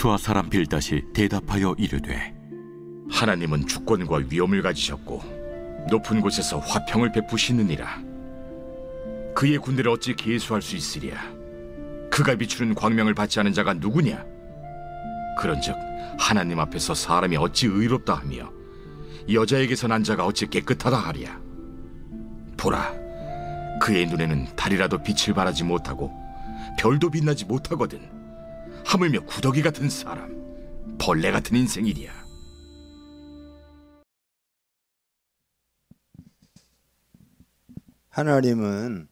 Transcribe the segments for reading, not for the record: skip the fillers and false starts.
수아 사람 빌닷이 대답하여 이르되 하나님은 주권과 위엄을 가지셨고 높은 곳에서 화평을 베푸시느니라. 그의 군대를 어찌 계수할 수 있으랴. 그가 비추는 광명을 받지 않은 자가 누구냐. 그런즉 하나님 앞에서 사람이 어찌 의롭다 하며 여자에게서 난 자가 어찌 깨끗하다 하랴. 보라, 그의 눈에는 달이라도 빛을 발하지 못하고 별도 빛나지 못하거든. 하물며 구더기 같은 사람, 벌레 같은 인생이랴. 하나님은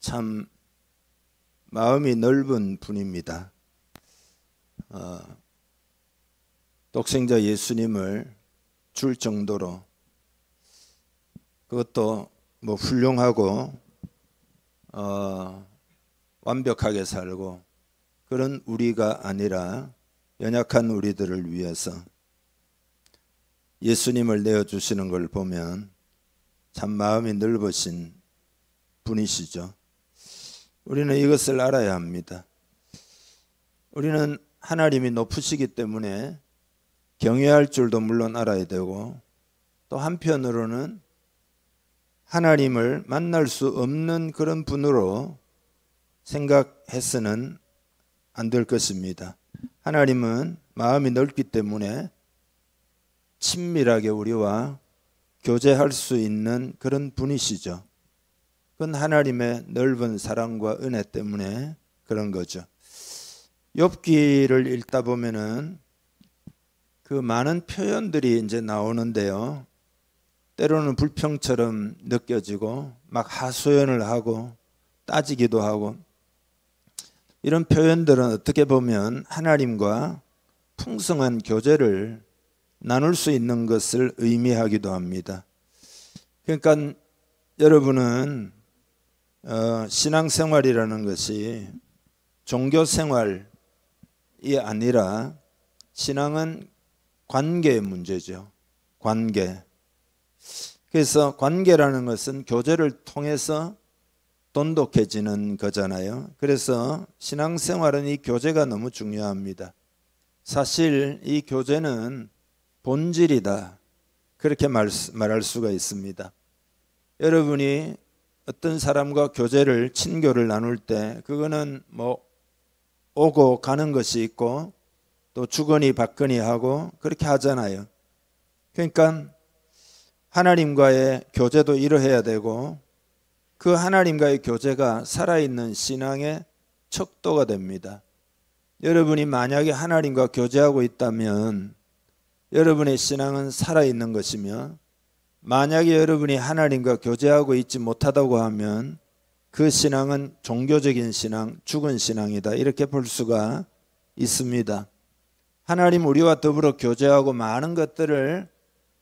참 마음이 넓은 분입니다. 독생자 예수님을 줄 정도로, 그것도 뭐 훌륭하고 완벽하게 살고 그런 우리가 아니라 연약한 우리들을 위해서 예수님을 내어주시는 걸 보면 참 마음이 넓으신 분이시죠. 우리는 이것을 알아야 합니다. 우리는 하나님이 높으시기 때문에 경외할 줄도 물론 알아야 되고, 또 한편으로는 하나님을 만날 수 없는 그런 분으로 생각해서는 안 될 것입니다. 하나님은 마음이 넓기 때문에 친밀하게 우리와 교제할 수 있는 그런 분이시죠. 그건 하나님의 넓은 사랑과 은혜 때문에 그런 거죠. 욥기를 읽다 보면은 그 많은 표현들이 이제 나오는데요. 때로는 불평처럼 느껴지고 막 하소연을 하고 따지기도 하고, 이런 표현들은 어떻게 보면 하나님과 풍성한 교제를 나눌 수 있는 것을 의미하기도 합니다. 그러니까 여러분은 신앙생활이라는 것이 종교생활이 아니라 신앙은 관계의 문제죠. 관계. 그래서 관계라는 것은 교제를 통해서 돈독해지는 거잖아요. 그래서 신앙생활은 이 교제가 너무 중요합니다. 사실 이 교제는 본질이다, 그렇게 말할 수가 있습니다. 여러분이 어떤 사람과 교제를, 친교를 나눌 때 그거는 뭐 오고 가는 것이 있고 또 주거니 받거니 하고 그렇게 하잖아요. 그러니까 하나님과의 교제도 이러해야 되고, 그 하나님과의 교제가 살아있는 신앙의 척도가 됩니다. 여러분이 만약에 하나님과 교제하고 있다면 여러분의 신앙은 살아있는 것이며, 만약에 여러분이 하나님과 교제하고 있지 못하다고 하면 그 신앙은 종교적인 신앙, 죽은 신앙이다, 이렇게 볼 수가 있습니다. 하나님 우리와 더불어 교제하고 많은 것들을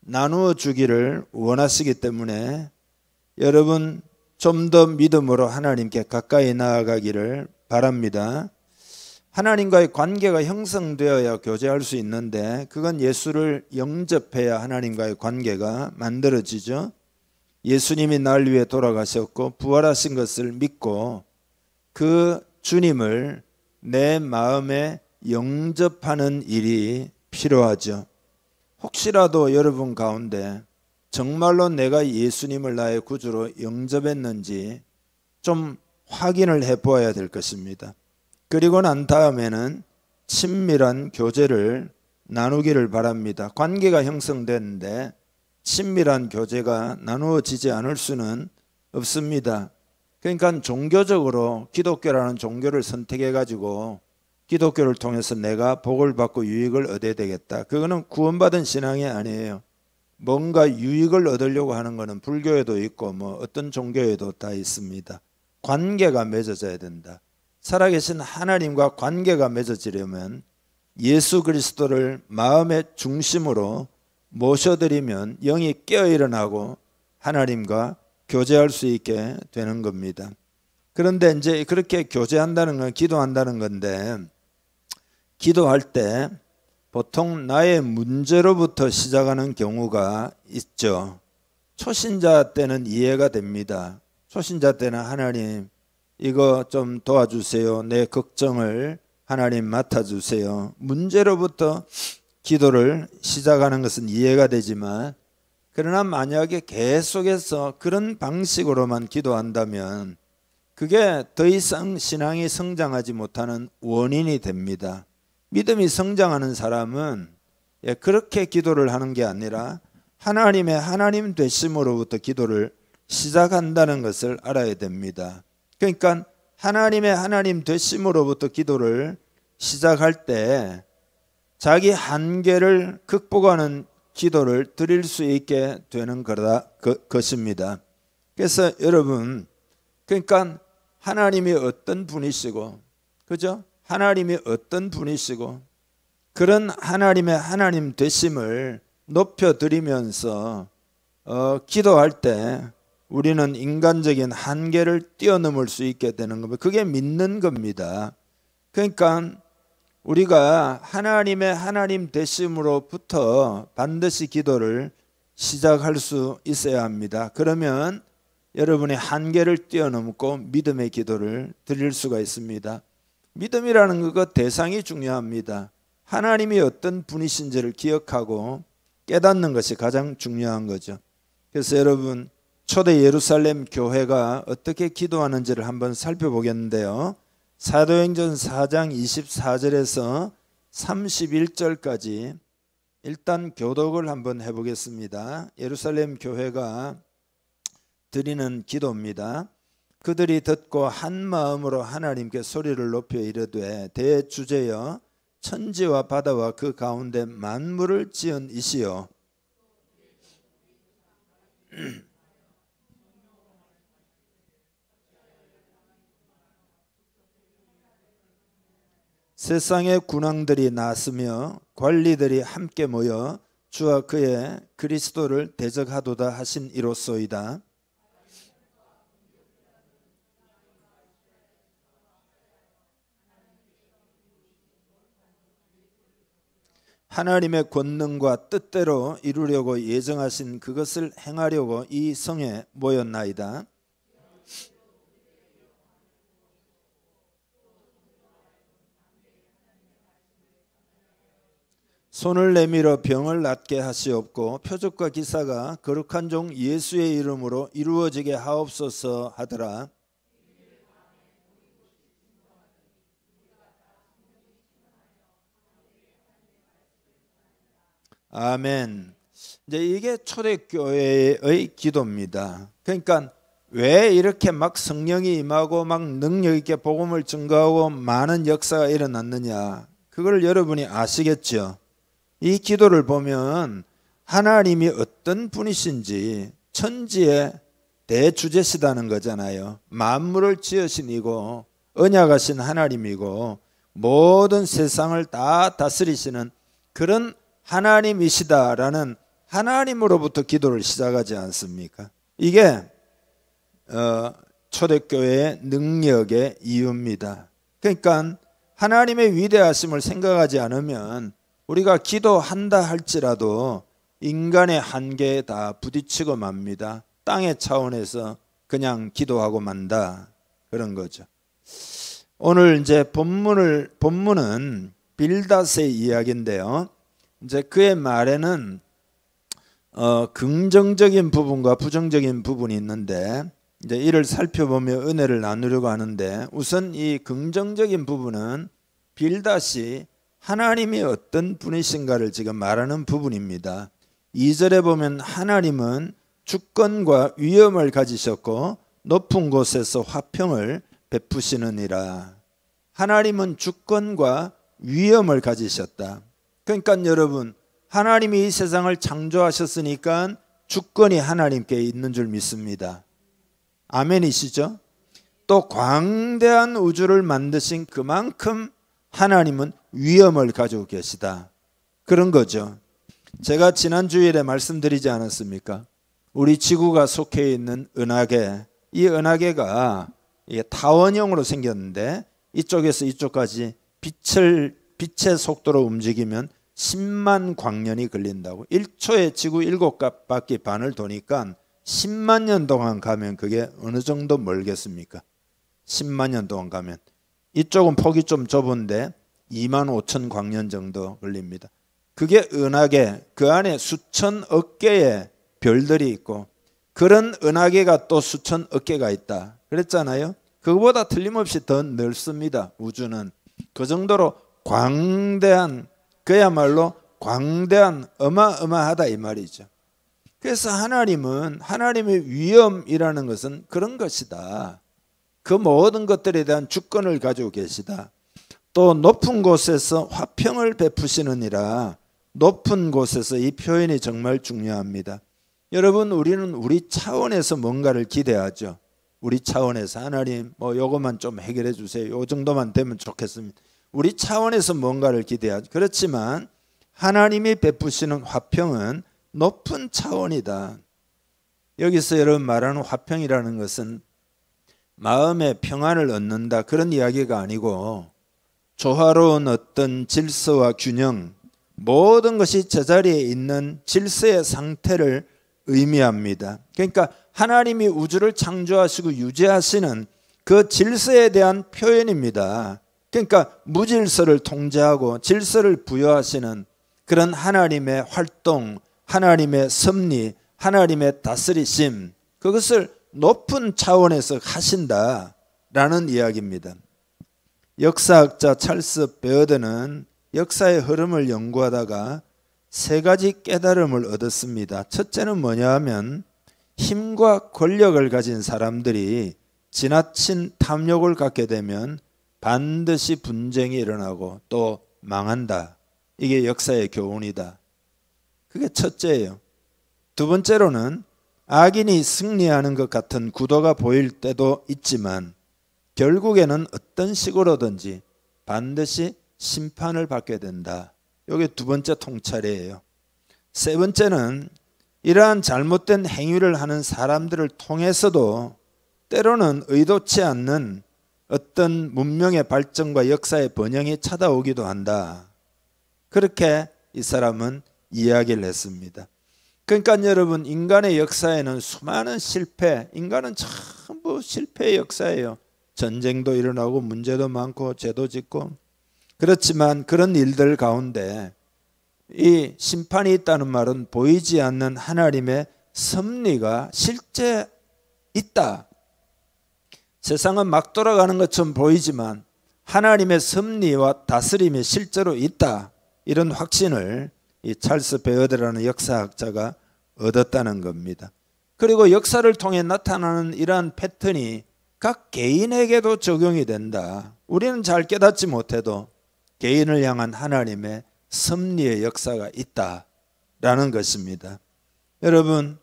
나누어 주기를 원하시기 때문에 여러분 좀 더 믿음으로 하나님께 가까이 나아가기를 바랍니다. 하나님과의 관계가 형성되어야 교제할 수 있는데, 그건 예수를 영접해야 하나님과의 관계가 만들어지죠. 예수님이 날 위해 돌아가셨고 부활하신 것을 믿고 그 주님을 내 마음에 영접하는 일이 필요하죠. 혹시라도 여러분 가운데 정말로 내가 예수님을 나의 구주로 영접했는지 좀 확인을 해보아야 될 것입니다. 그리고 난 다음에는 친밀한 교제를 나누기를 바랍니다. 관계가 형성되는데 친밀한 교제가 나누어지지 않을 수는 없습니다. 그러니까 종교적으로 기독교라는 종교를 선택해가지고 기독교를 통해서 내가 복을 받고 유익을 얻어야 되겠다, 그거는 구원받은 신앙이 아니에요. 뭔가 유익을 얻으려고 하는 것은 불교에도 있고 뭐 어떤 종교에도 다 있습니다. 관계가 맺어져야 된다. 살아계신 하나님과 관계가 맺어지려면 예수 그리스도를 마음의 중심으로 모셔드리면 영이 깨어일어나고 하나님과 교제할 수 있게 되는 겁니다. 그런데 이제 그렇게 교제한다는 건 기도한다는 건데, 기도할 때 보통 나의 문제로부터 시작하는 경우가 있죠. 초신자 때는 이해가 됩니다. 초신자 때는 하나님 이거 좀 도와주세요, 내 걱정을 하나님 맡아주세요. 문제로부터 기도를 시작하는 것은 이해가 되지만, 그러나 만약에 계속해서 그런 방식으로만 기도한다면 그게 더 이상 신앙이 성장하지 못하는 원인이 됩니다. 믿음이 성장하는 사람은 그렇게 기도를 하는 게 아니라 하나님의 하나님 되심으로부터 기도를 시작한다는 것을 알아야 됩니다. 그러니까 하나님의 하나님 되심으로부터 기도를 시작할 때 자기 한계를 극복하는 기도를 드릴 수 있게 되는 것입니다. 그래서 여러분, 그러니까 하나님이 어떤 분이시고, 그죠? 하나님이 어떤 분이시고, 그런 하나님의 하나님 되심을 높여드리면서 기도할 때 우리는 인간적인 한계를 뛰어넘을 수 있게 되는 겁니다. 그게 믿는 겁니다. 그러니까 우리가 하나님의 하나님 되심으로부터 반드시 기도를 시작할 수 있어야 합니다. 그러면 여러분의 한계를 뛰어넘고 믿음의 기도를 드릴 수가 있습니다. 믿음이라는 것 대상이 중요합니다. 하나님이 어떤 분이신지를 기억하고 깨닫는 것이 가장 중요한 거죠. 그래서 여러분, 초대 예루살렘 교회가 어떻게 기도하는지를 한번 살펴보겠는데요. 사도행전 4장 24절에서 31절까지 일단 교독을 한번 해보겠습니다. 예루살렘 교회가 드리는 기도입니다. 그들이 듣고 한 마음으로 하나님께 소리를 높여 이르되 대주제여 천지와 바다와 그 가운데 만물을 지은 이시여 세상의 군왕들이 나서며 관리들이 함께 모여 주와 그의 그리스도를 대적하도다 하신 이로소이다. 하나님의 권능과 뜻대로 이루려고 예정하신 그것을 행하려고 이 성에 모였나이다. 손을 내밀어 병을 낫게 하시옵고 표적과 기사가 거룩한 종 예수의 이름으로 이루어지게 하옵소서 하더라. 아멘. 이제 이게 초대교회의 기도입니다. 그러니까 왜 이렇게 막 성령이 임하고 막 능력 있게 복음을 증거하고 많은 역사가 일어났느냐, 그걸 여러분이 아시겠죠. 이 기도를 보면 하나님이 어떤 분이신지 천지의 대주제시다는 거잖아요. 만물을 지으신 이고 언약하신 하나님이고 모든 세상을 다 다스리시는 그런 하나님이시다라는 하나님으로부터 기도를 시작하지 않습니까? 이게 초대교회의 능력의 이유입니다. 그러니까 하나님의 위대하심을 생각하지 않으면 우리가 기도한다 할지라도 인간의 한계에 다 부딪히고 맙니다. 땅의 차원에서 그냥 기도하고 만다, 그런 거죠. 오늘 이제 본문은 빌닷의 이야기인데요. 이제 그의 말에는 긍정적인 부분과 부정적인 부분이 있는데 이제 이를 살펴보며 은혜를 나누려고 하는데, 우선 이 긍정적인 부분은 빌닷이 하나님이 어떤 분이신가를 지금 말하는 부분입니다. 2절에 보면 하나님은 주권과 위엄을 가지셨고 높은 곳에서 화평을 베푸시느니라. 하나님은 주권과 위엄을 가지셨다. 그러니까 여러분, 하나님이 이 세상을 창조하셨으니까 주권이 하나님께 있는 줄 믿습니다. 아멘이시죠? 또 광대한 우주를 만드신 그만큼 하나님은 위엄을 가지고 계시다, 그런 거죠. 제가 지난 주일에 말씀드리지 않았습니까? 우리 지구가 속해 있는 은하계, 이 은하계가 타원형으로 생겼는데 이쪽에서 이쪽까지 빛의 속도로 움직이면 10만 광년이 걸린다고. 1초에 지구 7바퀴 반을 도니까 10만 년 동안 가면 그게 어느 정도 멀겠습니까? 10만 년 동안 가면. 이쪽은 폭이 좀 좁은데 2만 5천 광년 정도 걸립니다. 그게 은하계, 그 안에 수천억 개의 별들이 있고 그런 은하계가 또 수천억 개가 있다 그랬잖아요. 그거보다 틀림없이 더 넓습니다. 우주는 그 정도로 광대한, 그야말로 광대한, 어마어마하다 이 말이죠. 그래서 하나님의 위엄이라는 것은 그런 것이다. 그 모든 것들에 대한 주권을 가지고 계시다. 또 높은 곳에서 화평을 베푸시느니라. 높은 곳에서 이 표현이 정말 중요합니다. 여러분, 우리는 우리 차원에서 뭔가를 기대하죠. 우리 차원에서 하나님 요것만 좀 해결해 주세요. 요 정도만 되면 좋겠습니다. 우리 차원에서 뭔가를 기대하죠. 그렇지만 하나님이 베푸시는 화평은 높은 차원이다. 여기서 여러분 말하는 화평이라는 것은 마음의 평안을 얻는다 그런 이야기가 아니고 조화로운 어떤 질서와 균형, 모든 것이 제자리에 있는 질서의 상태를 의미합니다. 그러니까 하나님이 우주를 창조하시고 유지하시는 그 질서에 대한 표현입니다. 그러니까 무질서를 통제하고 질서를 부여하시는 그런 하나님의 활동, 하나님의 섭리, 하나님의 다스리심, 그것을 높은 차원에서 하신다라는 이야기입니다. 역사학자 찰스 베어드는 역사의 흐름을 연구하다가 세 가지 깨달음을 얻었습니다. 첫째는 뭐냐 하면 힘과 권력을 가진 사람들이 지나친 탐욕을 갖게 되면 반드시 분쟁이 일어나고 또 망한다. 이게 역사의 교훈이다. 그게 첫째예요. 두 번째로는 악인이 승리하는 것 같은 구도가 보일 때도 있지만 결국에는 어떤 식으로든지 반드시 심판을 받게 된다. 이게 두 번째 통찰이에요. 세 번째는 이러한 잘못된 행위를 하는 사람들을 통해서도 때로는 의도치 않는 어떤 문명의 발전과 역사의 번영이 찾아오기도 한다. 그렇게 이 사람은 이야기를 했습니다. 그러니까 여러분, 인간의 역사에는 수많은 실패, 인간은 전부 실패의 역사예요. 전쟁도 일어나고 문제도 많고 죄도 짓고. 그렇지만 그런 일들 가운데 이 심판이 있다는 말은 보이지 않는 하나님의 섭리가 실제 있다. 세상은 막 돌아가는 것처럼 보이지만 하나님의 섭리와 다스림이 실제로 있다. 이런 확신을 이 찰스 베어드라는 역사학자가 얻었다는 겁니다. 그리고 역사를 통해 나타나는 이러한 패턴이 각 개인에게도 적용이 된다. 우리는 잘 깨닫지 못해도 개인을 향한 하나님의 섭리의 역사가 있다라는 것입니다. 여러분,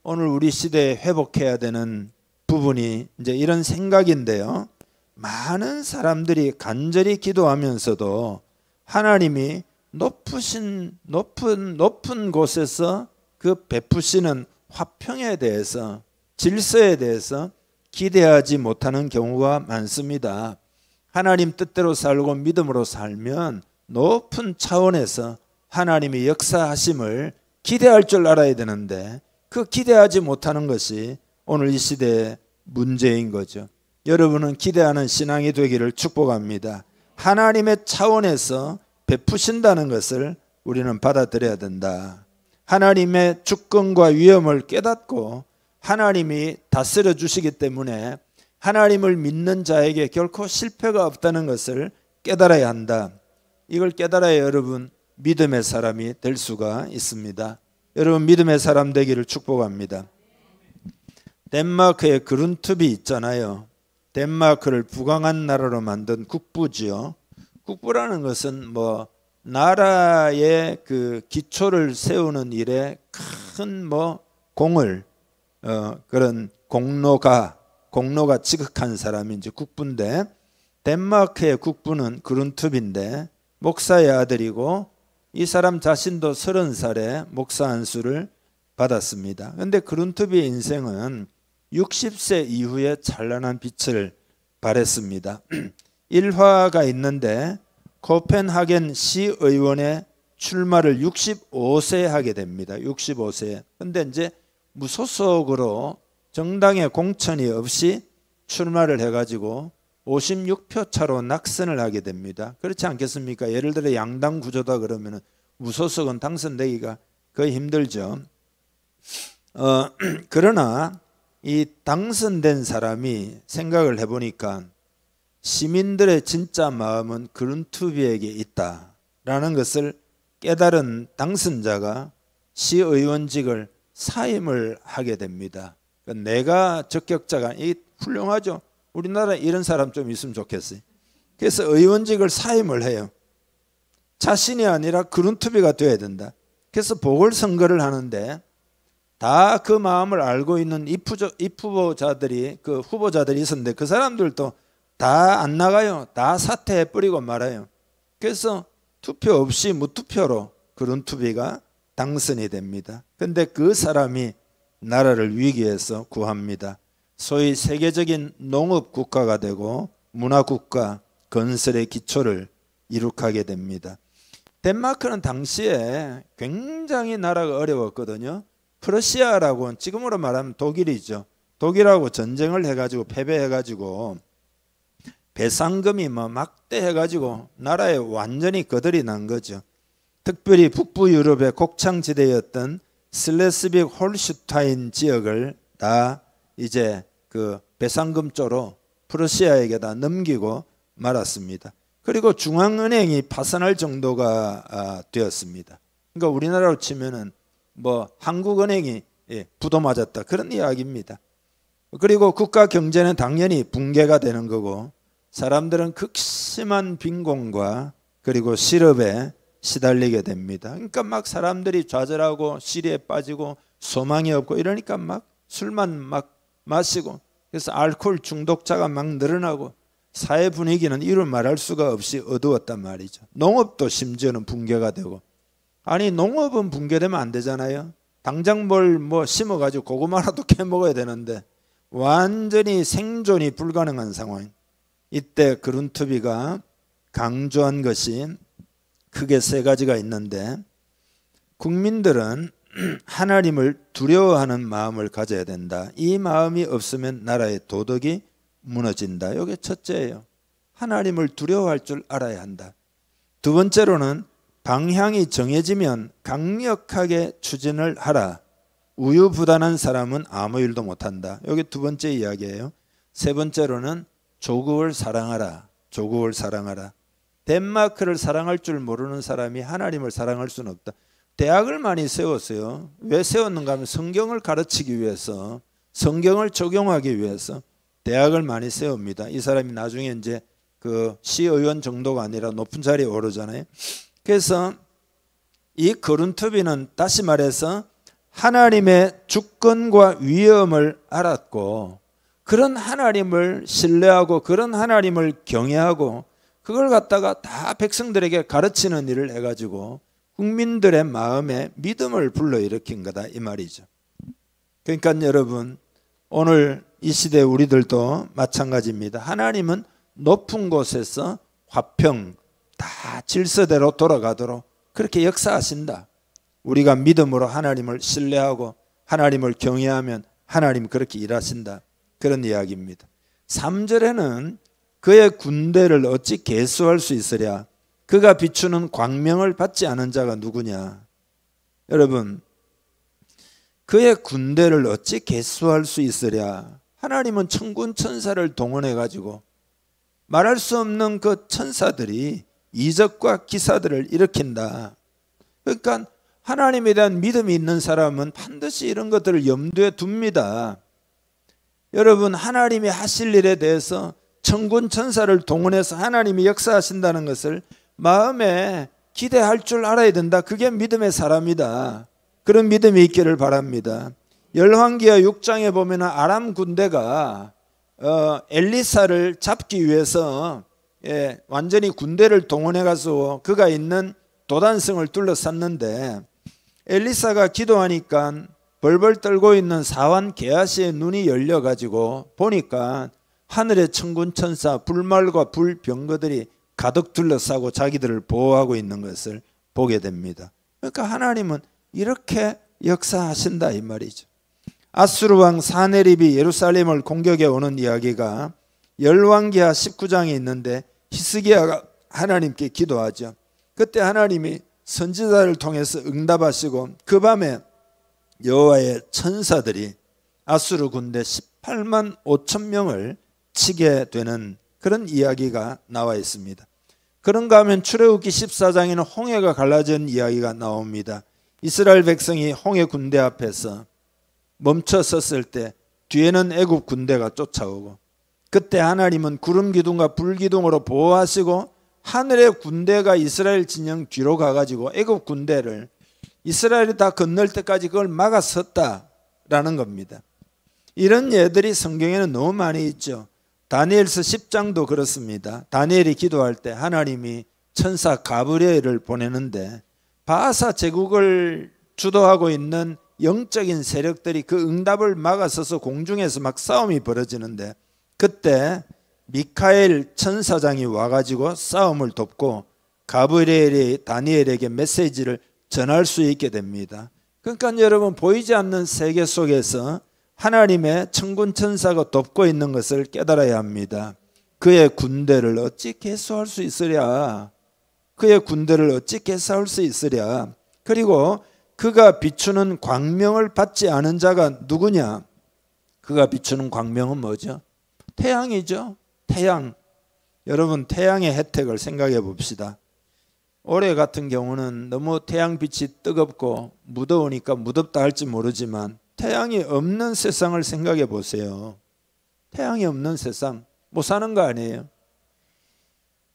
오늘 우리 시대에 회복해야 되는 부분이 이제 이런 생각인데요. 많은 사람들이 간절히 기도하면서도 하나님이 높은 곳에서 그 베푸시는 화평에 대해서, 질서에 대해서 기대하지 못하는 경우가 많습니다. 하나님 뜻대로 살고 믿음으로 살면 높은 차원에서 하나님의 역사하심을 기대할 줄 알아야 되는데 그 기대하지 못하는 것이 오늘 이 시대의 문제인 거죠. 여러분은 기대하는 신앙이 되기를 축복합니다. 하나님의 차원에서 베푸신다는 것을 우리는 받아들여야 된다. 하나님의 주권과 위엄을 깨닫고 하나님이 다스려 주시기 때문에 하나님을 믿는 자에게 결코 실패가 없다는 것을 깨달아야 한다. 이걸 깨달아야 여러분 믿음의 사람이 될 수가 있습니다. 여러분 믿음의 사람 되기를 축복합니다. 덴마크의 그룬트비 있잖아요. 덴마크를 부강한 나라로 만든 국부지요. 국부라는 것은 나라의 그 기초를 세우는 일에 큰 공을 그런 공로가 지극한 사람이 이제 국부인데, 덴마크의 국부는 그룬트비인데 목사의 아들이고 이 사람 자신도 30살에 목사 안수를 받았습니다. 그런데 그룬트비의 인생은 60세 이후에 찬란한 빛을 발했습니다. 일화가 있는데 코펜하겐 시의원의 출마를 65세에 하게 됩니다. 65세에. 그런데 이제 무소속으로 정당의 공천이 없이 출마를 해가지고 56표 차로 낙선을 하게 됩니다. 그렇지 않겠습니까? 예를 들어 양당 구조다 그러면 무소속은 당선되기가 거의 힘들죠. 그러나 이 당선된 사람이 생각을 해보니까 시민들의 진짜 마음은 그룬투비에게 있다라는 것을 깨달은 당선자가 시의원직을 사임을 하게 됩니다. 내가 적격자가 이 훌륭하죠. 우리나라에 이런 사람 좀 있으면 좋겠어요. 그래서 의원직을 사임을 해요. 자신이 아니라 그룬투비가 돼야 된다. 그래서 보궐선거를 하는데 다 그 마음을 알고 있는 입후보자들이 그 후보자들이 있었는데 그 사람들도 다 안 나가요. 다 사퇴해 버리고 말아요. 그래서 투표 없이 무투표로 그룬투비가 당선이 됩니다. 그런데 그 사람이 나라를 위기에서 구합니다. 소위 세계적인 농업 국가가 되고 문화 국가 건설의 기초를 이룩하게 됩니다. 덴마크는 당시에 굉장히 나라가 어려웠거든요. 프러시아라고 지금으로 말하면 독일이죠. 독일하고 전쟁을 해가지고 패배해가지고 배상금이 뭐 막대해가지고 나라에 완전히 거덜이 난 거죠. 특별히 북부 유럽의 곡창지대였던 슬레스빅 홀슈타인 지역을 다 이제 그 배상금 조로 프러시아에게 다 넘기고 말았습니다. 그리고 중앙은행이 파산할 정도가 되었습니다. 그러니까 우리나라로 치면은 뭐 한국은행이 부도 맞았다 그런 이야기입니다. 그리고 국가 경제는 당연히 붕괴가 되는 거고 사람들은 극심한 빈곤과 그리고 실업에 시달리게 됩니다. 그러니까 막 사람들이 좌절하고 시리에 빠지고 소망이 없고 이러니까 막 술만 막 마시고 그래서 알코올 중독자가 막 늘어나고 사회 분위기는 이루 말할 수가 없이 어두웠단 말이죠. 농업도 심지어는 붕괴가 되고 아니 농업은 붕괴되면 안 되잖아요. 당장 뭘 뭐 심어가지고 고구마라도 캐 먹어야 되는데 완전히 생존이 불가능한 상황. 이때 그룬투비가 강조한 것이 크게 세 가지가 있는데 국민들은 하나님을 두려워하는 마음을 가져야 된다. 이 마음이 없으면 나라의 도덕이 무너진다. 이게 첫째예요. 하나님을 두려워할 줄 알아야 한다. 두 번째로는 방향이 정해지면 강력하게 추진을 하라. 우유부단한 사람은 아무 일도 못한다. 이게 두 번째 이야기예요. 세 번째로는 조국을 사랑하라. 조국을 사랑하라. 덴마크를 사랑할 줄 모르는 사람이 하나님을 사랑할 수는 없다. 대학을 많이 세웠어요. 왜 세웠는가 하면 성경을 가르치기 위해서, 성경을 적용하기 위해서 대학을 많이 세웁니다. 이 사람이 나중에 이제 그 시의원 정도가 아니라 높은 자리에 오르잖아요. 그래서 이 그룬투비는 다시 말해서 하나님의 주권과 위엄을 알았고 그런 하나님을 신뢰하고 그런 하나님을 경외하고 그걸 갖다가 다 백성들에게 가르치는 일을 해가지고 국민들의 마음에 믿음을 불러일으킨 거다 이 말이죠. 그러니까 여러분 오늘 이 시대 우리들도 마찬가지입니다. 하나님은 높은 곳에서 화평 다 질서대로 돌아가도록 그렇게 역사하신다. 우리가 믿음으로 하나님을 신뢰하고 하나님을 경외하면 하나님 그렇게 일하신다. 그런 이야기입니다. 3절에는 그의 군대를 어찌 계수할 수 있으랴. 그가 비추는 광명을 받지 않은 자가 누구냐. 여러분 그의 군대를 어찌 계수할 수 있으랴. 하나님은 천군 천사를 동원해 가지고 말할 수 없는 그 천사들이 이적과 기사들을 일으킨다. 그러니까 하나님에 대한 믿음이 있는 사람은 반드시 이런 것들을 염두에 둡니다. 여러분 하나님이 하실 일에 대해서 천군 천사를 동원해서 하나님이 역사하신다는 것을 마음에 기대할 줄 알아야 된다. 그게 믿음의 사람이다. 그런 믿음이 있기를 바랍니다. 열왕기하 6장에 보면 아람 군대가 엘리사를 잡기 위해서 완전히 군대를 동원해 가서 그가 있는 도단성을 둘러쌌는데 엘리사가 기도하니까 벌벌 떨고 있는 사환 게하시의 눈이 열려 가지고 보니까 하늘의 천군 천사 불말과 불병거들이 가득 둘러싸고 자기들을 보호하고 있는 것을 보게 됩니다. 그러니까 하나님은 이렇게 역사하신다 이 말이죠. 아수르 왕 사네립이 예루살렘을 공격해 오는 이야기가 열왕기하 19장에 있는데 히스기야가 하나님께 기도하죠. 그때 하나님이 선지자를 통해서 응답하시고 그 밤에 여호와의 천사들이 아수르 군대 18만 5천 명을 치게 되는 그런 이야기가 나와 있습니다. 그런가 하면 출애굽기 14장에는 홍해가 갈라진 이야기가 나옵니다. 이스라엘 백성이 홍해 군대 앞에서 멈춰 섰을 때 뒤에는 애굽 군대가 쫓아오고 그때 하나님은 구름 기둥과 불 기둥으로 보호하시고 하늘의 군대가 이스라엘 진영 뒤로 가가지고 애굽 군대를 이스라엘이 다 건널 때까지 그걸 막아섰다라는 겁니다. 이런 예들이 성경에는 너무 많이 있죠. 다니엘서 10장도 그렇습니다. 다니엘이 기도할 때 하나님이 천사 가브리엘을 보내는데 바하사 제국을 주도하고 있는 영적인 세력들이 그 응답을 막아서서 공중에서 막 싸움이 벌어지는데 그때 미카엘 천사장이 와가지고 싸움을 돕고 가브리엘이 다니엘에게 메시지를 전할 수 있게 됩니다. 그러니까 여러분 보이지 않는 세계 속에서 하나님의 천군 천사가 돕고 있는 것을 깨달아야 합니다. 그의 군대를 어찌 계수할 수 있으랴. 그의 군대를 어찌 계수할 수 있으랴. 그리고 그가 비추는 광명을 받지 않은 자가 누구냐? 그가 비추는 광명은 뭐죠? 태양이죠. 태양. 여러분 태양의 혜택을 생각해 봅시다. 올해 같은 경우는 너무 태양빛이 뜨겁고 무더우니까 무덥다 할지 모르지만 태양이 없는 세상을 생각해 보세요. 태양이 없는 세상 못 사는 거 아니에요?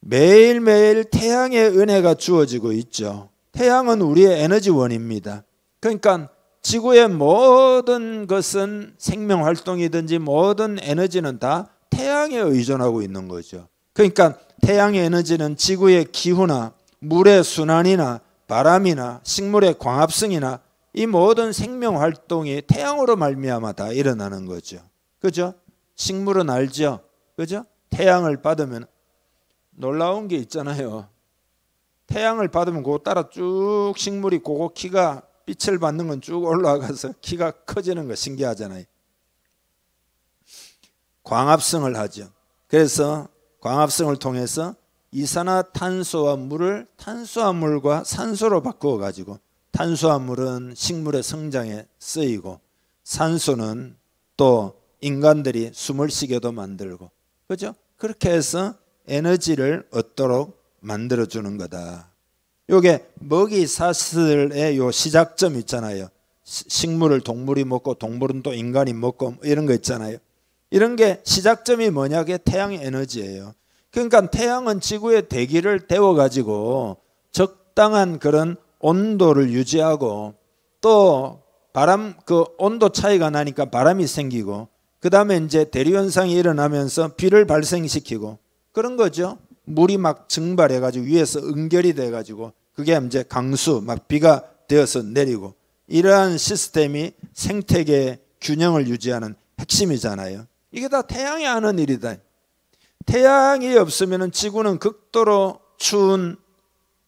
매일매일 태양의 은혜가 주어지고 있죠. 태양은 우리의 에너지원입니다. 그러니까 지구의 모든 것은 생명활동이든지 모든 에너지는 다 태양에 의존하고 있는 거죠. 그러니까 태양의 에너지는 지구의 기후나 물의 순환이나 바람이나 식물의 광합성이나 이 모든 생명활동이 태양으로 말미암아 다 일어나는 거죠. 그죠? 식물은 알죠? 그죠? 태양을 받으면 놀라운 게 있잖아요. 태양을 받으면 그거 따라 쭉 식물이 그거 키가 빛을 받는 건 쭉 올라가서 키가 커지는 거 신기하잖아요. 광합성을 하죠. 그래서 광합성을 통해서 이산화탄소와 물을 탄수화물과 산소로 바꾸어 가지고 탄수화물은 식물의 성장에 쓰이고 산소는 또 인간들이 숨을 쉬게도 만들고 그죠? 그렇게 해서 에너지를 얻도록 만들어주는 거다. 요게 먹이 사슬의 요 시작점 있잖아요. 식물을 동물이 먹고 동물은 또 인간이 먹고 이런 거 있잖아요. 이런 게 시작점이 뭐냐? 그게 태양의 에너지예요. 그러니까 태양은 지구의 대기를 데워가지고 적당한 그런 온도를 유지하고 또 바람 그 온도 차이가 나니까 바람이 생기고 그 다음에 이제 대류현상이 일어나면서 비를 발생시키고 그런 거죠. 물이 막 증발해가지고 위에서 응결이 돼가지고 그게 이제 강수 막 비가 되어서 내리고 이러한 시스템이 생태계의 균형을 유지하는 핵심이잖아요. 이게 다 태양이 하는 일이다. 태양이 없으면 지구는 극도로 추운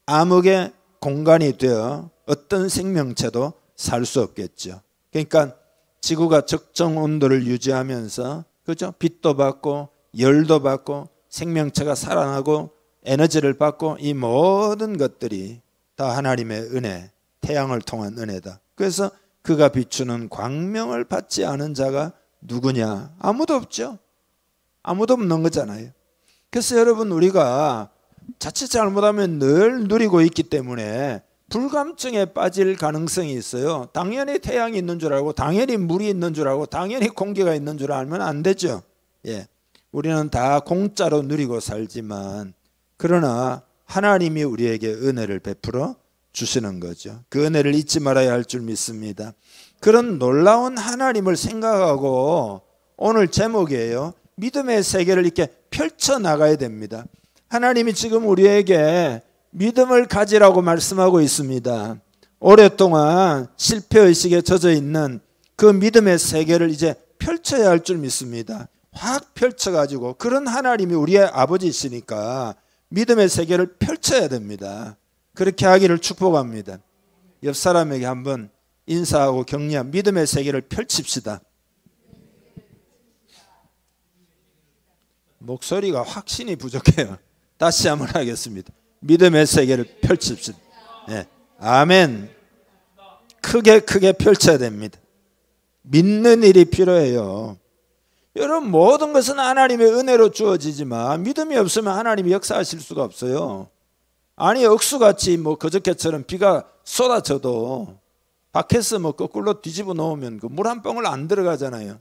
암흑의 공간이 되어 어떤 생명체도 살 수 없겠죠. 그러니까 지구가 적정 온도를 유지하면서 그죠? 빛도 받고 열도 받고 생명체가 살아나고 에너지를 받고 이 모든 것들이 다 하나님의 은혜, 태양을 통한 은혜다. 그래서 그가 비추는 광명을 받지 않은 자가 누구냐? 아무도 없죠. 아무도 없는 거잖아요. 그래서 여러분 우리가 자칫 잘못하면 늘 누리고 있기 때문에 불감증에 빠질 가능성이 있어요. 당연히 태양이 있는 줄 알고 당연히 물이 있는 줄 알고 당연히 공기가 있는 줄 알면 안 되죠. 예. 우리는 다 공짜로 누리고 살지만 그러나 하나님이 우리에게 은혜를 베풀어 주시는 거죠. 그 은혜를 잊지 말아야 할 줄 믿습니다. 그런 놀라운 하나님을 생각하고 오늘 제목이에요. 믿음의 세계를 이렇게 펼쳐나가야 됩니다. 하나님이 지금 우리에게 믿음을 가지라고 말씀하고 있습니다. 오랫동안 실패의식에 젖어 있는 그 믿음의 세계를 이제 펼쳐야 할 줄 믿습니다. 확 펼쳐가지고 그런 하나님이 우리의 아버지이시니까 믿음의 세계를 펼쳐야 됩니다. 그렇게 하기를 축복합니다. 옆 사람에게 한번 인사하고 격려한 믿음의 세계를 펼칩시다. 목소리가 확신이 부족해요. 다시 한번 하겠습니다. 믿음의 세계를 펼칩시다. 네. 아멘. 크게 펼쳐야 됩니다. 믿는 일이 필요해요. 여러분, 모든 것은 하나님의 은혜로 주어지지만 믿음이 없으면 하나님이 역사하실 수가 없어요. 아니, 억수같이 그저께처럼 비가 쏟아져도 밖에서 거꾸로 뒤집어 놓으면 그 물 한 방울 안 들어가잖아요.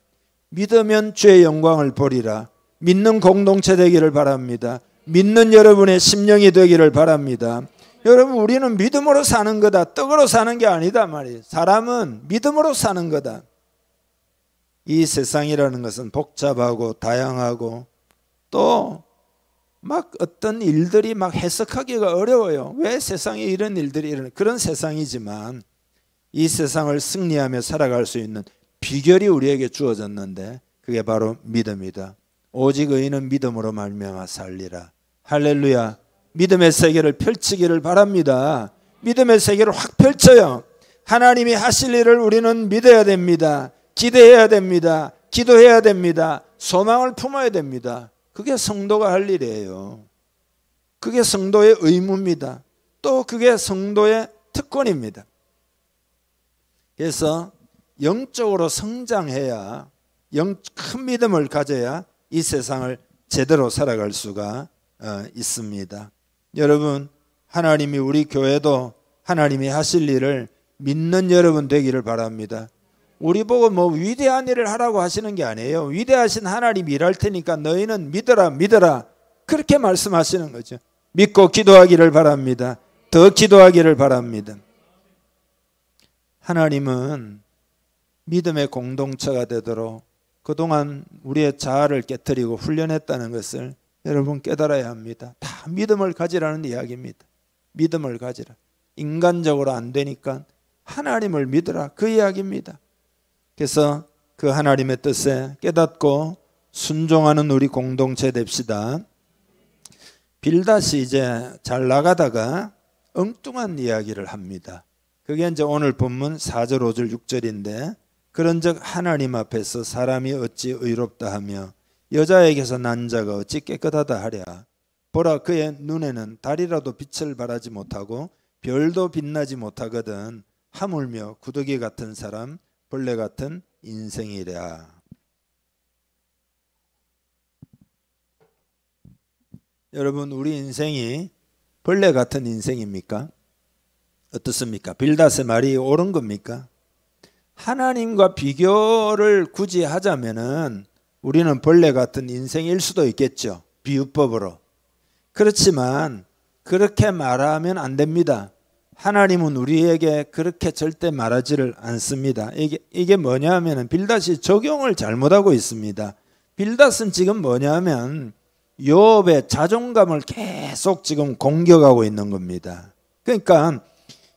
믿으면 주의 영광을 보리라. 믿는 공동체 되기를 바랍니다. 믿는 여러분의 심령이 되기를 바랍니다. 여러분, 우리는 믿음으로 사는 거다. 떡으로 사는 게 아니다 말이에요. 사람은 믿음으로 사는 거다. 이 세상이라는 것은 복잡하고 다양하고 또 막 어떤 일들이 막 해석하기가 어려워요. 왜 세상에 이런 일들이 일어나? 그런 세상이지만 이 세상을 승리하며 살아갈 수 있는 비결이 우리에게 주어졌는데 그게 바로 믿음이다. 오직 의인은 믿음으로 말미암아 살리라. 할렐루야. 믿음의 세계를 펼치기를 바랍니다. 믿음의 세계를 확 펼쳐요. 하나님이 하실 일을 우리는 믿어야 됩니다. 기대해야 됩니다. 기도해야 됩니다. 소망을 품어야 됩니다. 그게 성도가 할 일이에요. 그게 성도의 의무입니다. 또 그게 성도의 특권입니다. 그래서 영적으로 성장해야, 큰 믿음을 가져야 이 세상을 제대로 살아갈 수가 있습니다. 여러분, 하나님이 우리 교회도 하나님이 하실 일을 믿는 여러분 되기를 바랍니다. 우리 보고 위대한 일을 하라고 하시는 게 아니에요. 위대하신 하나님이 일할 테니까 너희는 믿어라 그렇게 말씀하시는 거죠. 믿고 기도하기를 바랍니다. 더 기도하기를 바랍니다. 하나님은 믿음의 공동체가 되도록 그동안 우리의 자아를 깨트리고 훈련했다는 것을 여러분 깨달아야 합니다. 다 믿음을 가지라는 이야기입니다. 믿음을 가지라. 인간적으로 안 되니까 하나님을 믿으라, 그 이야기입니다. 그래서 그 하나님의 뜻에 깨닫고 순종하는 우리 공동체 됩시다. 빌닷이 이제 잘 나가다가 엉뚱한 이야기를 합니다. 그게 이제 오늘 본문 4절 5절 6절인데, 그런즉 하나님 앞에서 사람이 어찌 의롭다 하며 여자에게서 난 자가 어찌 깨끗하다 하랴. 보라, 그의 눈에는 달이라도 빛을 발하지 못하고 별도 빛나지 못하거든. 하물며 구더기 같은 사람, 벌레 같은 인생이랴. 여러분, 우리 인생이 벌레 같은 인생입니까? 어떻습니까? 빌닷의 말이 옳은 겁니까? 하나님과 비교를 굳이 하자면은 우리는 벌레 같은 인생일 수도 있겠죠. 비유법으로. 그렇지만 그렇게 말하면 안 됩니다. 하나님은 우리에게 그렇게 절대 말하지를 않습니다. 이게 뭐냐면은 빌닷이 적용을 잘못하고 있습니다. 빌닷은 지금 뭐냐면 욥의 자존감을 계속 지금 공격하고 있는 겁니다. 그러니까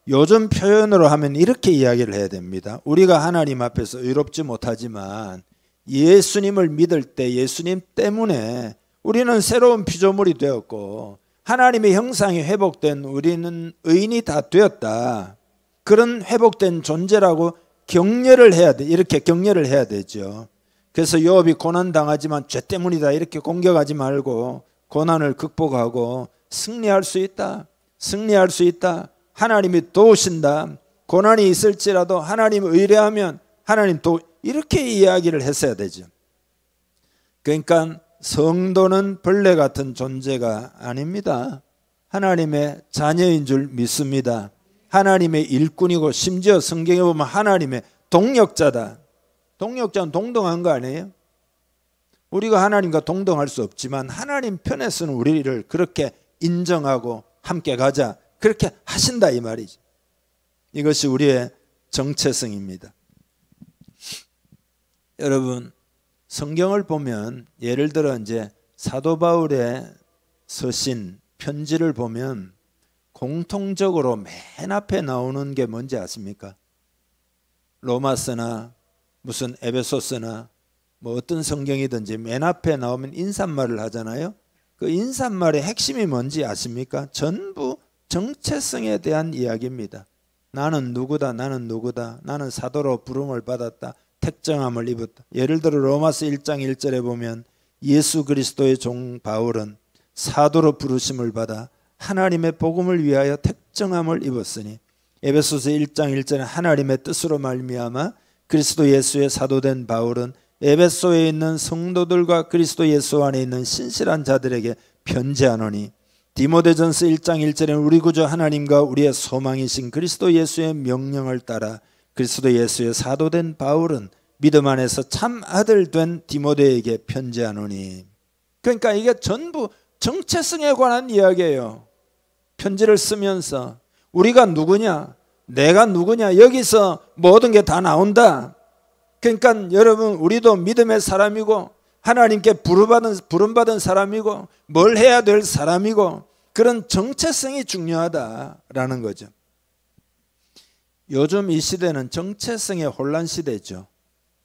요즘 표현으로 하면 이렇게 이야기를 해야 됩니다. 우리가 하나님 앞에서 의롭지 못하지만 예수님을 믿을 때 예수님 때문에 우리는 새로운 피조물이 되었고 하나님의 형상이 회복된 우리는 의인이 다 되었다. 그런 회복된 존재라고 격려를 해야 돼. 이렇게 격려를 해야 되죠. 그래서 욥이 고난당하지만 죄 때문이다 이렇게 공격하지 말고 고난을 극복하고 승리할 수 있다. 승리할 수 있다. 하나님이 도우신다. 고난이 있을지라도 하나님 의뢰하면 하나님 이렇게 이야기를 했어야 되죠. 그러니까 성도는 벌레 같은 존재가 아닙니다. 하나님의 자녀인 줄 믿습니다. 하나님의 일꾼이고 심지어 성경에 보면 하나님의 동력자다. 동력자는 동등한 거 아니에요? 우리가 하나님과 동등할 수 없지만 하나님 편에서는 우리를 그렇게 인정하고 함께 가자 그렇게 하신다 이 말이죠. 이것이 우리의 정체성입니다. 여러분, 성경을 보면 예를 들어 이제 사도 바울의 서신 편지를 보면 공통적으로 맨 앞에 나오는 게 뭔지 아십니까? 로마서나 무슨 에베소서나 뭐 어떤 성경이든지 맨 앞에 나오면 인사말을 하잖아요. 그 인사말의 핵심이 뭔지 아십니까? 전부 정체성에 대한 이야기입니다. 나는 누구다, 나는 누구다, 나는 사도로 부름을 받았다, 택정함을 입었다. 예를 들어 로마서 1장 1절에 보면 예수 그리스도의 종 바울은 사도로 부르심을 받아 하나님의 복음을 위하여 택정함을 입었으니 에베소서 1장 1절에 하나님의 뜻으로 말미암아 그리스도 예수의 사도된 바울은 에베소에 있는 성도들과 그리스도 예수 안에 있는 신실한 자들에게 편지하노니 디모데전서 1장 1절에 우리 구주 하나님과 우리의 소망이신 그리스도 예수의 명령을 따라 그리스도 예수의 사도된 바울은 믿음 안에서 참 아들 된 디모데에게 편지하노니. 그러니까 이게 전부 정체성에 관한 이야기예요. 편지를 쓰면서 우리가 누구냐, 내가 누구냐, 여기서 모든 게 다 나온다. 그러니까 여러분, 우리도 믿음의 사람이고 하나님께 부름받은 사람이고 뭘 해야 될 사람이고 그런 정체성이 중요하다라는 거죠. 요즘 이 시대는 정체성의 혼란 시대죠.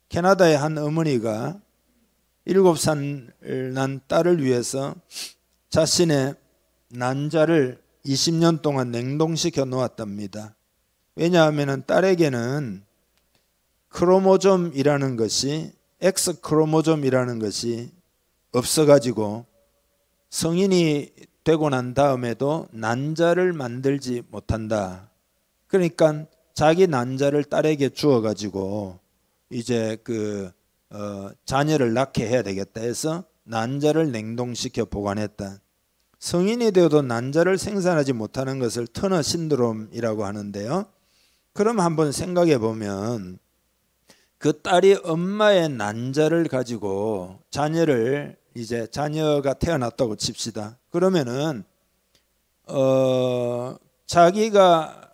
캐나다의 한 어머니가 7살 난 딸을 위해서 자신의 난자를 20년 동안 냉동시켜 놓았답니다. 왜냐하면 딸에게는 크로모좀이라는 것이, X 크로모좀이라는 것이 없어가지고 성인이 되고 난 다음에도 난자를 만들지 못한다. 그러니까 자기 난자를 딸에게 주어가지고 이제 자녀를 낳게 해야 되겠다 해서 난자를 냉동시켜 보관했다. 성인이 되어도 난자를 생산하지 못하는 것을 터너 신드롬이라고 하는데요. 그럼 한번 생각해 보면 그 딸이 엄마의 난자를 가지고 자녀가 태어났다고 칩시다. 그러면은 자기가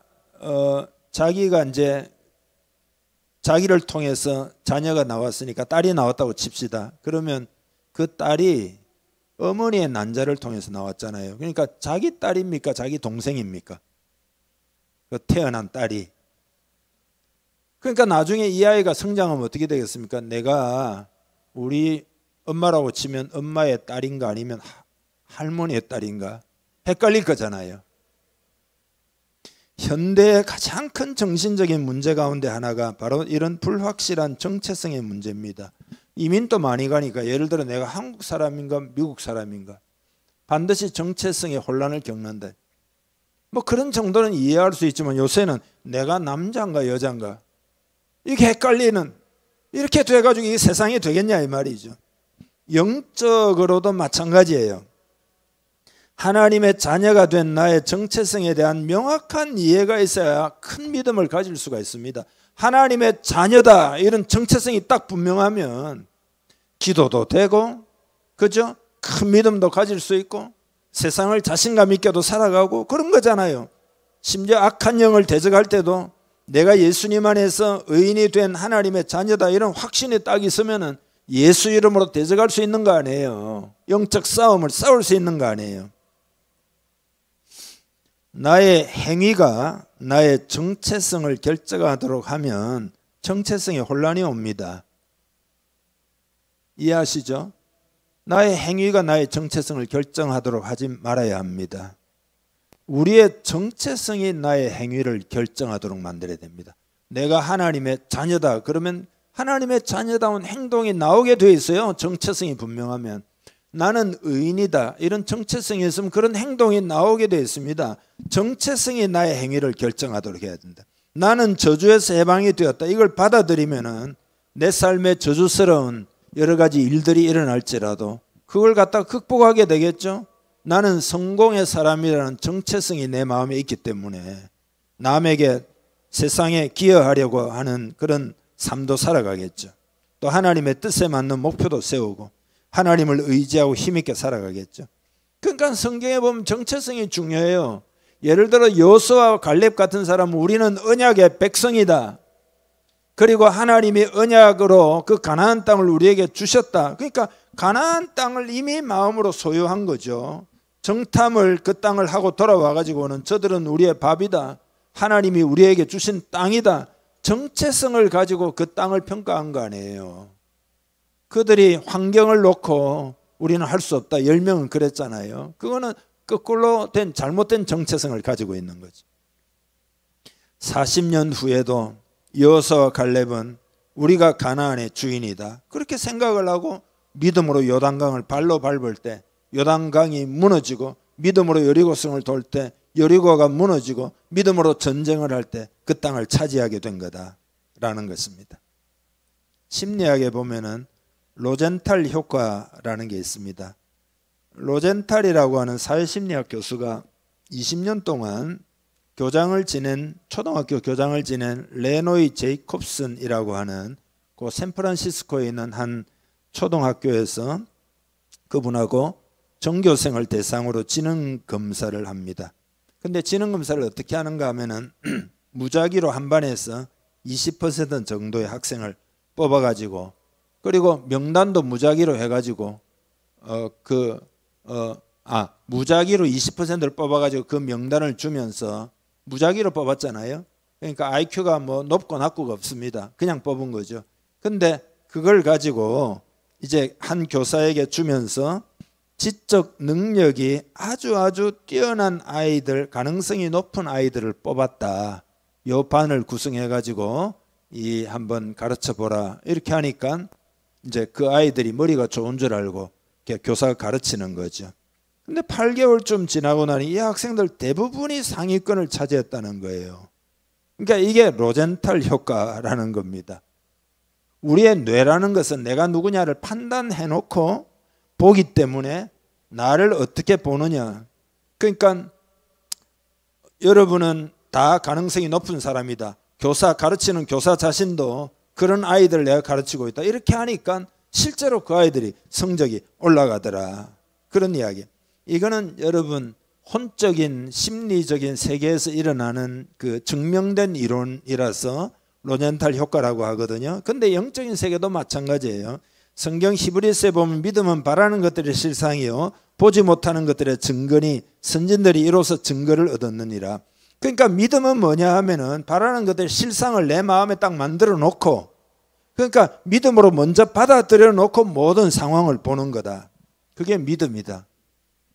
이제 자기를 통해서 자녀가 나왔으니까 딸이 나왔다고 칩시다. 그러면 그 딸이 어머니의 난자를 통해서 나왔잖아요. 그러니까 자기 딸입니까? 자기 동생입니까? 그 태어난 딸이. 그러니까 나중에 이 아이가 성장하면 어떻게 되겠습니까? 내가 우리 엄마라고 치면 엄마의 딸인가 아니면 할머니의 딸인가 헷갈릴 거잖아요. 현대의 가장 큰 정신적인 문제 가운데 하나가 바로 이런 불확실한 정체성의 문제입니다. 이민도 많이 가니까 예를 들어 내가 한국 사람인가 미국 사람인가 반드시 정체성의 혼란을 겪는다. 뭐 그런 정도는 이해할 수 있지만 요새는 내가 남자인가 여자인가 이게 헷갈리는, 이렇게 돼가지고 이 세상이 되겠냐 이 말이죠. 영적으로도 마찬가지예요. 하나님의 자녀가 된 나의 정체성에 대한 명확한 이해가 있어야 큰 믿음을 가질 수가 있습니다. 하나님의 자녀다 이런 정체성이 딱 분명하면 기도도 되고, 그죠? 큰 믿음도 가질 수 있고 세상을 자신감 있게도 살아가고 그런 거잖아요. 심지어 악한 영을 대적할 때도 내가 예수님 안에서 의인이 된 하나님의 자녀다 이런 확신이 딱 있으면은 예수 이름으로 대적할 수 있는 거 아니에요. 영적 싸움을 싸울 수 있는 거 아니에요. 나의 행위가 나의 정체성을 결정하도록 하면 정체성에 혼란이 옵니다. 이해하시죠? 나의 행위가 나의 정체성을 결정하도록 하지 말아야 합니다. 우리의 정체성이 나의 행위를 결정하도록 만들어야 됩니다. 내가 하나님의 자녀다 그러면 하나님의 자녀다운 행동이 나오게 돼 있어요. 정체성이 분명하면. 나는 의인이다 이런 정체성이 있으면 그런 행동이 나오게 돼 있습니다. 정체성이 나의 행위를 결정하도록 해야 된다. 나는 저주에서 해방이 되었다 이걸 받아들이면은 내 삶에 저주스러운 여러 가지 일들이 일어날지라도 그걸 갖다가 극복하게 되겠죠. 나는 성공의 사람이라는 정체성이 내 마음에 있기 때문에 남에게 세상에 기여하려고 하는 그런 삶도 살아가겠죠. 또 하나님의 뜻에 맞는 목표도 세우고 하나님을 의지하고 힘있게 살아가겠죠. 그러니까 성경에 보면 정체성이 중요해요. 예를 들어 여호수아와 갈렙 같은 사람은 우리는 언약의 백성이다. 그리고 하나님이 언약으로 그 가나안 땅을 우리에게 주셨다. 그러니까 가나안 땅을 이미 마음으로 소유한 거죠. 정탐을 그 땅을 하고 돌아와 가지고는 저들은 우리의 밥이다. 하나님이 우리에게 주신 땅이다. 정체성을 가지고 그 땅을 평가한 거 아니에요. 그들이 환경을 놓고 우리는 할 수 없다. 10명은 그랬잖아요. 그거는 거꾸로 된 잘못된 정체성을 가지고 있는 거죠. 40년 후에도 여호수아와 갈렙은 우리가 가나안의 주인이다 그렇게 생각을 하고 믿음으로 요단강을 발로 밟을 때 요단강이 무너지고, 믿음으로 여리고성을 돌 때 여리고가 무너지고, 믿음으로 전쟁을 할 때 그 땅을 차지하게 된 거다라는 것입니다. 심리학에 보면은 로젠탈 효과라는 게 있습니다. 로젠탈이라고 하는 사회심리학 교수가 20년 동안 초등학교 교장을 지낸 레노이 제이콥슨이라고 하는 그 샌프란시스코에 있는 한 초등학교에서 그분하고 전교생을 대상으로 지능 검사를 합니다. 근데 지능 검사를 어떻게 하는가 하면은 무작위로 한 반에서 20% 정도의 학생을 뽑아가지고, 그리고 명단도 무작위로 해가지고 무작위로 20%를 뽑아가지고 그 명단을 주면서, 무작위로 뽑았잖아요. 그러니까 IQ가 뭐 높고 낮고가 없습니다. 그냥 뽑은 거죠. 근데 그걸 가지고 이제 한 교사에게 주면서 지적 능력이 아주 뛰어난 아이들, 가능성이 높은 아이들을 뽑았다. 요 반을 구성해 가지고 한번 가르쳐 보라. 이렇게 하니까 이제 그 아이들이 머리가 좋은 줄 알고 교사가 가르치는 거죠. 근데 8개월쯤 지나고 나니 이 학생들 대부분이 상위권을 차지했다는 거예요. 그러니까 이게 로젠탈 효과라는 겁니다. 우리의 뇌라는 것은 내가 누구냐를 판단해 놓고 보기 때문에 나를 어떻게 보느냐. 그러니까 여러분은 다 가능성이 높은 사람이다. 가르치는 교사 자신도 그런 아이들 내가 가르치고 있다. 이렇게 하니까 실제로 그 아이들이 성적이 올라가더라. 그런 이야기. 이거는 여러분 혼적인 심리적인 세계에서 일어나는 그 증명된 이론이라서 로젠탈 효과라고 하거든요. 근데 영적인 세계도 마찬가지예요. 성경 히브리서에 보면 믿음은 바라는 것들의 실상이요 보지 못하는 것들의 증거니 선진들이 이로써 증거를 얻었느니라. 그러니까 믿음은 뭐냐 하면은 바라는 것들의 실상을 내 마음에 딱 만들어 놓고, 그러니까 믿음으로 먼저 받아들여 놓고 모든 상황을 보는 거다. 그게 믿음이다.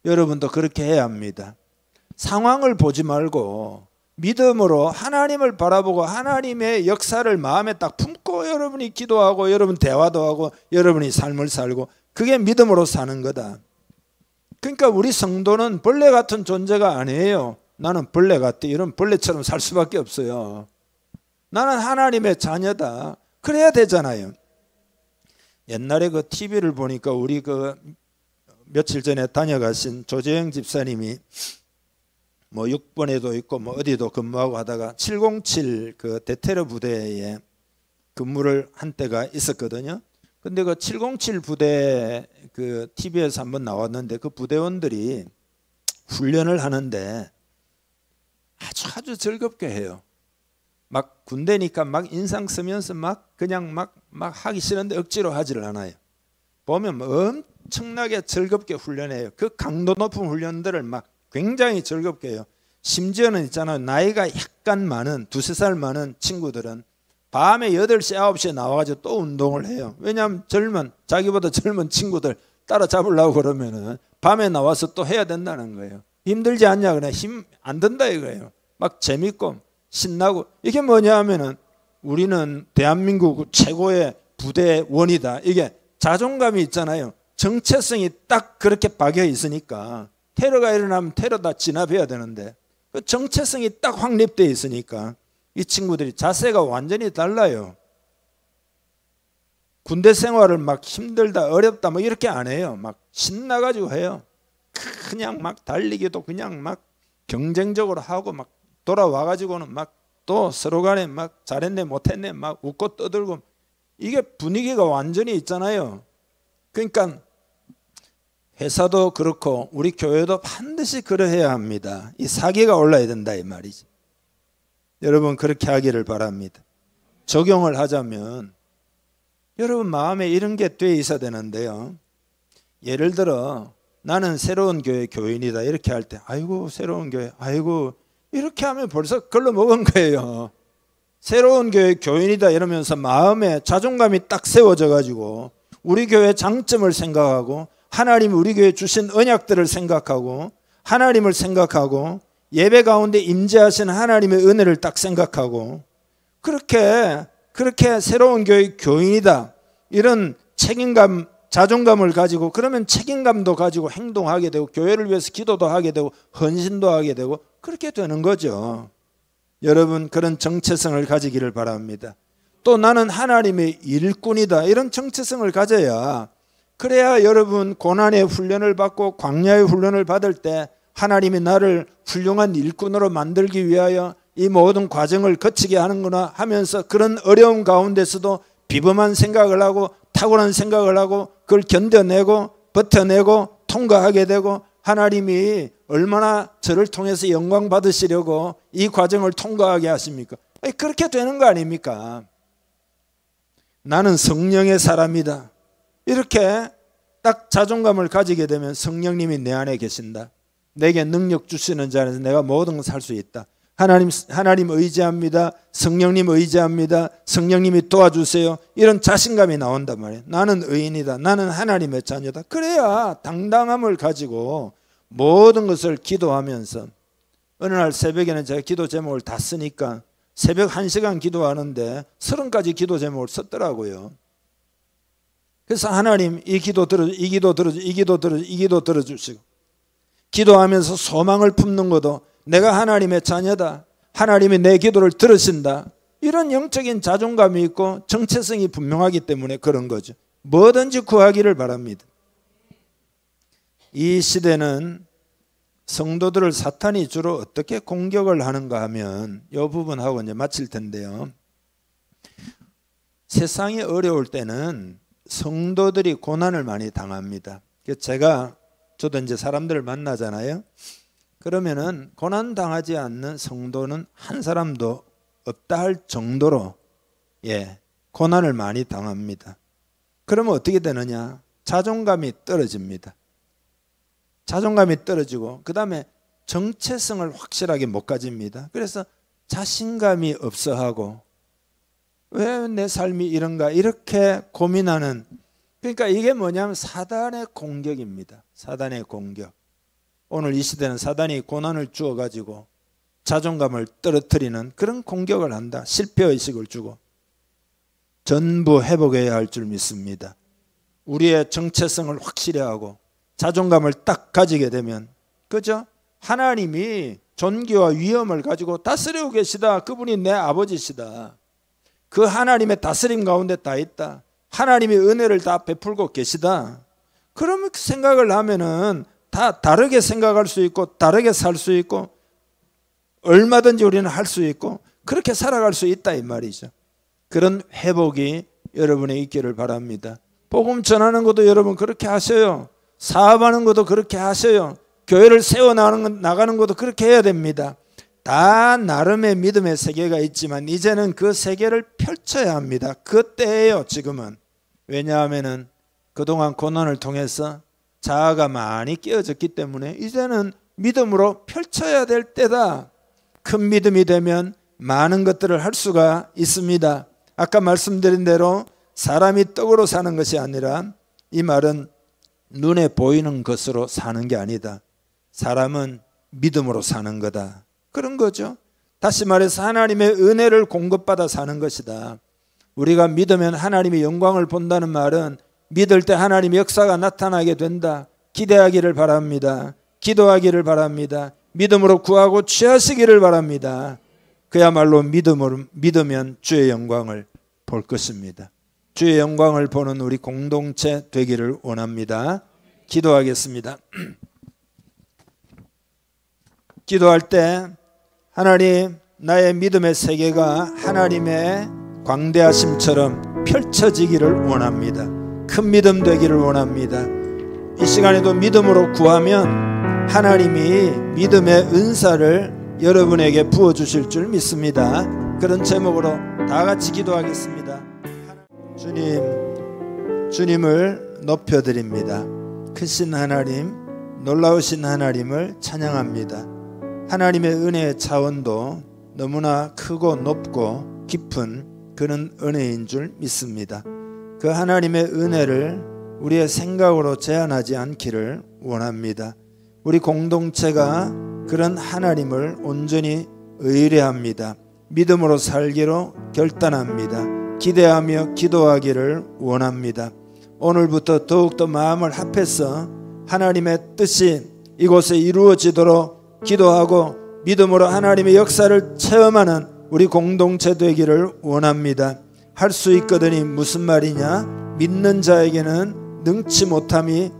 여러분도 그렇게 해야 합니다. 상황을 보지 말고 믿음으로 하나님을 바라보고 하나님의 역사를 마음에 딱 품고 여러분이 기도하고 여러분 대화도 하고 여러분이 삶을 살고, 그게 믿음으로 사는 거다. 그러니까 우리 성도는 벌레 같은 존재가 아니에요. 나는 벌레 같아. 이런 벌레처럼 살 수밖에 없어요. 나는 하나님의 자녀다. 그래야 되잖아요. 옛날에 그 TV를 보니까 우리 며칠 전에 다녀가신 조재영 집사님이 뭐 6번에도 있고 뭐 어디도 근무하고 하다가 707 그 대테러 부대에 근무를 한 때가 있었거든요. 근데 그 707 부대 그 TV에서 한번 나왔는데 그 부대원들이 훈련을 하는데 아주 즐겁게 해요. 막 군대니까 막 인상 쓰면서 막 그냥 막 하기 싫은데 억지로 하지를 않아요. 보면 엄청나게 즐겁게 훈련해요. 그 강도 높은 훈련들을 막 굉장히 즐겁게 해요. 심지어는 있잖아요. 나이가 약간 많은 2-3살 많은 친구들은 밤에 8시, 9시에 나와가지고 또 운동을 해요. 왜냐하면 자기보다 젊은 친구들 따라잡으려고 그러면은 밤에 나와서 또 해야 된다는 거예요. 힘들지 않냐? 그냥 힘 안 든다 이거예요. 막 재밌고 신나고. 이게 뭐냐 하면은 우리는 대한민국 최고의 부대원이다. 이게 자존감이 있잖아요. 정체성이 딱 그렇게 박혀 있으니까 테러가 일어나면 테러 다 진압해야 되는데 그 정체성이 딱 확립되어 있으니까 이 친구들이 자세가 완전히 달라요. 군대 생활을 막 힘들다 어렵다 뭐 이렇게 안 해요. 막 신나가지고 해요. 그냥 막 달리기도 그냥 막 경쟁적으로 하고 막 돌아와가지고는 막 또 서로 간에 막 잘했네 못했네 막 웃고 떠들고, 이게 분위기가 완전히 있잖아요. 그러니까 회사도 그렇고 우리 교회도 반드시 그러해야 합니다. 이 사기가 올라야 된다 이 말이지. 여러분 그렇게 하기를 바랍니다. 적용을 하자면 여러분 마음에 이런 게 돼 있어야 되는데요. 예를 들어 나는 새로운 교회 교인이다 이렇게 할 때 아이고 새로운 교회 아이고 이렇게 하면 벌써 걸러 먹은 거예요. 새로운 교회 교인이다 이러면서 마음에 자존감이 딱 세워져 가지고 우리 교회 장점을 생각하고 하나님이 우리 교회에 주신 언약들을 생각하고 하나님을 생각하고 예배 가운데 임재하시는 하나님의 은혜를 딱 생각하고 그렇게 새로운 교회 교인이다 이런 책임감 자존감을 가지고 그러면 책임감도 가지고 행동하게 되고 교회를 위해서 기도도 하게 되고 헌신도 하게 되고 그렇게 되는 거죠. 여러분 그런 정체성을 가지기를 바랍니다. 또 나는 하나님의 일꾼이다 이런 정체성을 가져야 그래야 여러분 고난의 훈련을 받고 광야의 훈련을 받을 때 하나님이 나를 훌륭한 일꾼으로 만들기 위하여 이 모든 과정을 거치게 하는구나 하면서 그런 어려움 가운데서도 비범한 생각을 하고 탁월한 생각을 하고 그걸 견뎌내고 버텨내고 통과하게 되고 하나님이 얼마나 저를 통해서 영광 받으시려고 이 과정을 통과하게 하십니까? 그렇게 되는 거 아닙니까? 나는 성령의 사람이다. 이렇게 딱 자존감을 가지게 되면 성령님이 내 안에 계신다. 내게 능력 주시는 자에서 내가 모든 것을 할 수 있다. 하나님 의지합니다. 성령님 의지합니다. 성령님이 도와주세요. 이런 자신감이 나온단 말이에요. 나는 의인이다. 나는 하나님의 자녀다. 그래야 당당함을 가지고 모든 것을 기도하면서 어느 날 새벽에는 제가 기도 제목을 다 쓰니까 새벽 1시간 기도하는데 30가지 기도 제목을 썼더라고요. 그래서 하나님 이 기도 들어주시고 기도하면서 소망을 품는 것도 내가 하나님의 자녀다. 하나님이 내 기도를 들으신다. 이런 영적인 자존감이 있고 정체성이 분명하기 때문에 그런 거죠. 뭐든지 구하기를 바랍니다. 이 시대는 성도들을 사탄이 주로 어떻게 공격을 하는가 하면 이 부분하고 이제 마칠 텐데요. 세상이 어려울 때는 성도들이 고난을 많이 당합니다. 저도 이제 사람들을 만나잖아요. 그러면은 고난 당하지 않는 성도는 한 사람도 없다 할 정도로 고난을 많이 당합니다. 그러면 어떻게 되느냐? 자존감이 떨어집니다. 자존감이 떨어지고 그 다음에 정체성을 확실하게 못 가집니다. 그래서 자신감이 없어하고 왜 내 삶이 이런가 이렇게 고민하는, 그러니까 이게 뭐냐면 사단의 공격입니다. 사단의 공격. 오늘 이 시대는 사단이 고난을 주어가지고 자존감을 떨어뜨리는 그런 공격을 한다. 실패의식을 주고 전부 회복해야 할 줄 믿습니다. 우리의 정체성을 확실히 하고 자존감을 딱 가지게 되면, 그죠? 하나님이 존귀와 위엄을 가지고 다스리고 계시다. 그분이 내 아버지시다. 그 하나님의 다스림 가운데 다 있다. 하나님이 은혜를 다 베풀고 계시다. 그러면 그 생각을 하면은 다 다르게 생각할 수 있고 다르게 살 수 있고 얼마든지 우리는 할 수 있고 그렇게 살아갈 수 있다 이 말이죠. 그런 회복이 여러분의 있기를 바랍니다. 복음 전하는 것도 여러분 그렇게 하셔요. 사업하는 것도 그렇게 하셔요. 교회를 세워나가는 것도 그렇게 해야 됩니다. 다 나름의 믿음의 세계가 있지만 이제는 그 세계를 펼쳐야 합니다. 그 때예요 지금은. 왜냐하면 그동안 고난을 통해서 자아가 많이 깨어졌기 때문에 이제는 믿음으로 펼쳐야 될 때다. 큰 믿음이 되면 많은 것들을 할 수가 있습니다. 아까 말씀드린 대로 사람이 떡으로 사는 것이 아니라, 이 말은 눈에 보이는 것으로 사는 게 아니다. 사람은 믿음으로 사는 거다. 그런 거죠. 다시 말해서 하나님의 은혜를 공급받아 사는 것이다. 우리가 믿으면 하나님의 영광을 본다는 말은 믿을 때 하나님의 역사가 나타나게 된다. 기대하기를 바랍니다. 기도하기를 바랍니다. 믿음으로 구하고 취하시기를 바랍니다. 그야말로 믿으면 주의 영광을 볼 것입니다. 주의 영광을 보는 우리 공동체 되기를 원합니다. 기도하겠습니다. 기도할 때 하나님, 나의 믿음의 세계가 하나님의 광대하심처럼 펼쳐지기를 원합니다. 큰 믿음 되기를 원합니다. 이 시간에도 믿음으로 구하면 하나님이 믿음의 은사를 여러분에게 부어주실 줄 믿습니다. 그런 제목으로 다 같이 기도하겠습니다. 주님을 높여드립니다. 크신 하나님, 놀라우신 하나님을 찬양합니다. 하나님의 은혜의 차원도 너무나 크고 높고 깊은 그런 은혜인 줄 믿습니다. 그 하나님의 은혜를 우리의 생각으로 제한하지 않기를 원합니다. 우리 공동체가 그런 하나님을 온전히 의뢰합니다. 믿음으로 살기로 결단합니다. 기대하며 기도하기를 원합니다. 오늘부터 더욱더 마음을 합해서 하나님의 뜻이 이곳에 이루어지도록 기도하고 믿음으로 하나님의 역사를 체험하는 우리 공동체 되기를 원합니다. 할 수 있거든이 무슨 말이냐? 믿는 자에게는 능치 못함이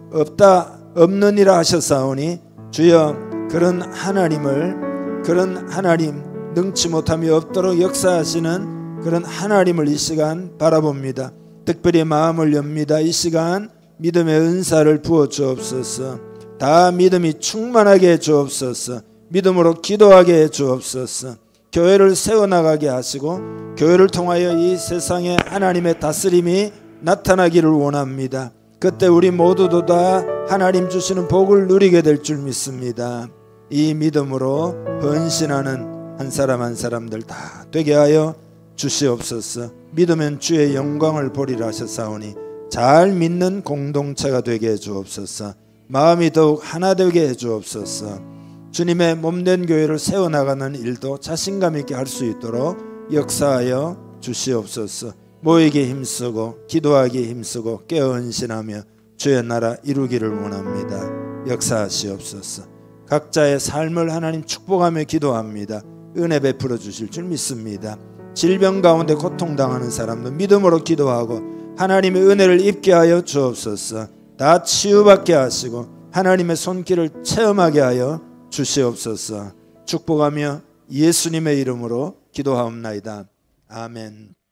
없느니라 하셨사오니 주여 그런 하나님 능치 못함이 없도록 역사하시는 그런 하나님을 이 시간 바라봅니다. 특별히 마음을 엽니다. 이 시간 믿음의 은사를 부어 주옵소서. 다 믿음이 충만하게 해 주옵소서. 믿음으로 기도하게 해 주옵소서. 교회를 세워나가게 하시고 교회를 통하여 이 세상에 하나님의 다스림이 나타나기를 원합니다. 그때 우리 모두도 다 하나님 주시는 복을 누리게 될 줄 믿습니다. 이 믿음으로 헌신하는 한 사람 한 사람들 다 되게 하여 주시옵소서. 믿으면 주의 영광을 보리라 하셨사오니 잘 믿는 공동체가 되게 해 주옵소서. 마음이 더욱 하나 되게 해 주옵소서. 주님의 몸된 교회를 세워나가는 일도 자신감 있게 할 수 있도록 역사하여 주시옵소서. 모이기 힘쓰고 기도하기 힘쓰고 깨어 헌신하며 주의 나라 이루기를 원합니다. 역사하시옵소서. 각자의 삶을 하나님 축복하며 기도합니다. 은혜 베풀어 주실 줄 믿습니다. 질병 가운데 고통당하는 사람도 믿음으로 기도하고 하나님의 은혜를 입게 하여 주옵소서. 다 치유받게 하시고 하나님의 손길을 체험하게 하여 주시옵소서. 축복하며 예수님의 이름으로 기도하옵나이다. 아멘.